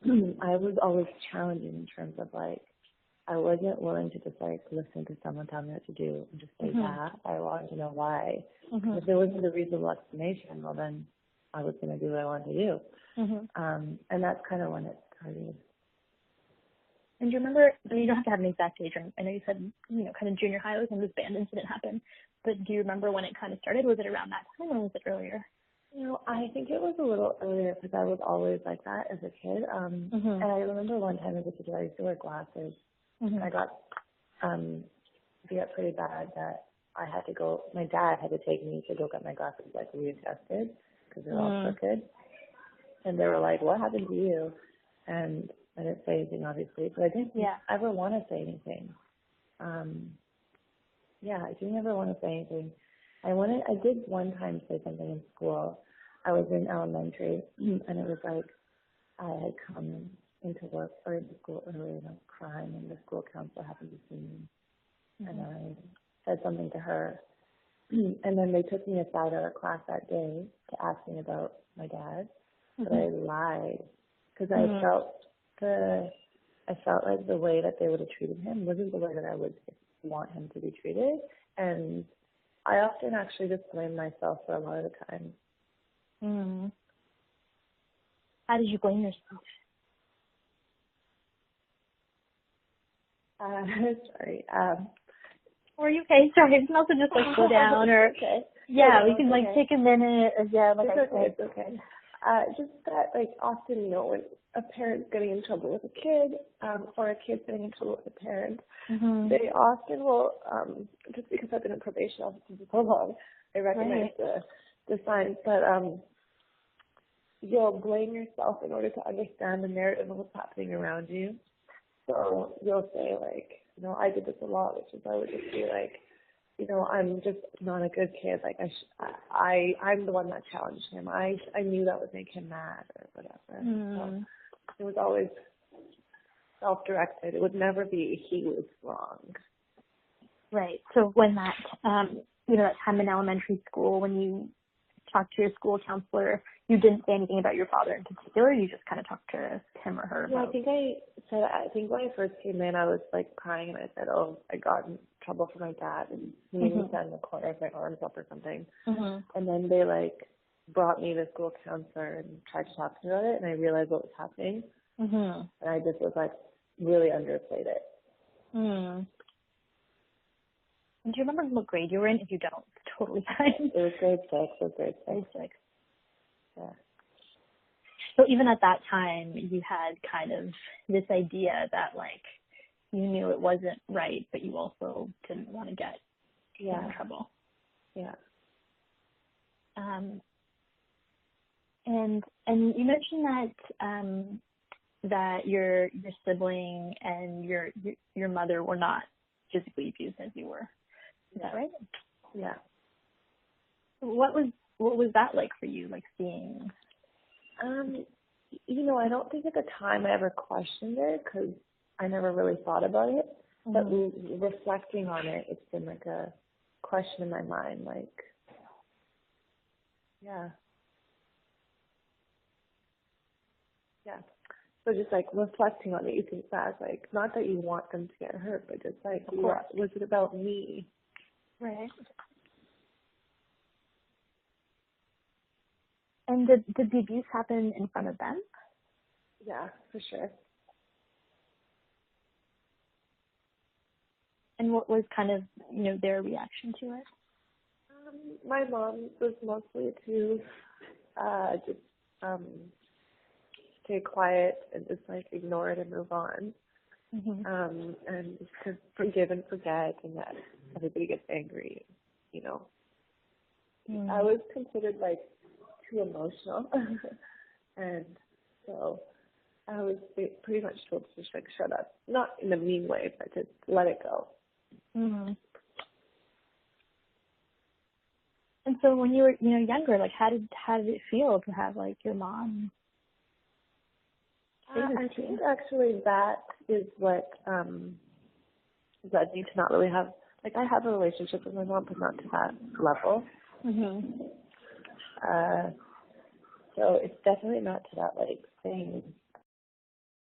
I was always challenging in terms of like, I wasn't willing to just like listen to someone tell me what to do and just say that. I wanted to know why. If there wasn't a reasonable explanation, well then I was going to do what I wanted to do. And that's kind of when it started. And do you remember, I mean, you don't have to have an exact age, I know you said, kind of junior high was when this band incident happened, but do you remember when it kind of started? Was it around that time or was it earlier? I think it was a little earlier because I was always like that as a kid. And I remember one time in particular, I used to wear glasses. I got pretty bad that I had to go, my dad had to take me to go get my glasses like readjusted because they're all crooked. And they were like, what happened to you? And I didn't say anything, obviously, but I didn't ever want to say anything. I didn't ever want to say anything. I did one time say something in school. I was in elementary, and it was like I had come into work or into school early and I was crying, and the school counselor happened to see me, and I said something to her, and then they took me aside out of class that day to ask me about my dad, but I lied because I felt like the way that they would have treated him wasn't the way that I would want him to be treated, and I often actually just blame myself for a lot of the time. How did you blame yourself? Sorry. Are you okay? Sorry, you can also just like slow down or okay. Yeah, we can like take a minute. It's okay. Just that like often, when a parent's getting in trouble with a kid, or a kid's getting in trouble with a parent, they often will, just because I've been in probation officer for so long, I recognize the signs, but you'll blame yourself in order to understand the narrative of what's happening around you. So you'll say like, I did this a lot, which is I would just be like, I'm just not a good kid. Like I'm the one that challenged him. I knew that would make him mad or whatever. So it was always self-directed. It would never be he was wrong. Right. So when that, that time in elementary school, when you talked to your school counselor, you didn't say anything about your father in particular. You just kind of talked to him or her. I think when I first came in, I was like crying and I said, I got in trouble for my dad, and he made me stand in the corner with my arms up or something. And then they like brought me to the school counselor and tried to talk to me about it, and I realized what was happening. And I just was like really underplayed it. And do you remember what grade you were in? If you don't, it's totally fine. It was grade 6. Grade 6. Yeah. So even at that time, you had kind of this idea that, like, you knew it wasn't right, but you also didn't want to get in trouble. Yeah. And you mentioned that your sibling and your mother were not physically abused as you were. Is that right? Yeah. What was that like for you, like seeing? I don't think at the time I ever questioned it because I never really thought about it. But reflecting on it, it's been like a question in my mind, like, yeah. So just like reflecting on it, you think back, like, not that you want them to get hurt, but just like, what was it about me? Right. And did the abuse happen in front of them? Yeah, for sure. And what was kind of, their reaction to it? My mom was mostly to just stay quiet and just like ignore it and move on. And just to forgive and forget, and that everybody gets angry, I was considered like too emotional. And so I was pretty much told to just like shut up. Not in a mean way, but just let it go. And so when you were, younger, like how did it feel to have like your mom? I think actually that is what led me to not really have, like, I have a relationship with my mom, but not to that level. So it's definitely not to that like thing.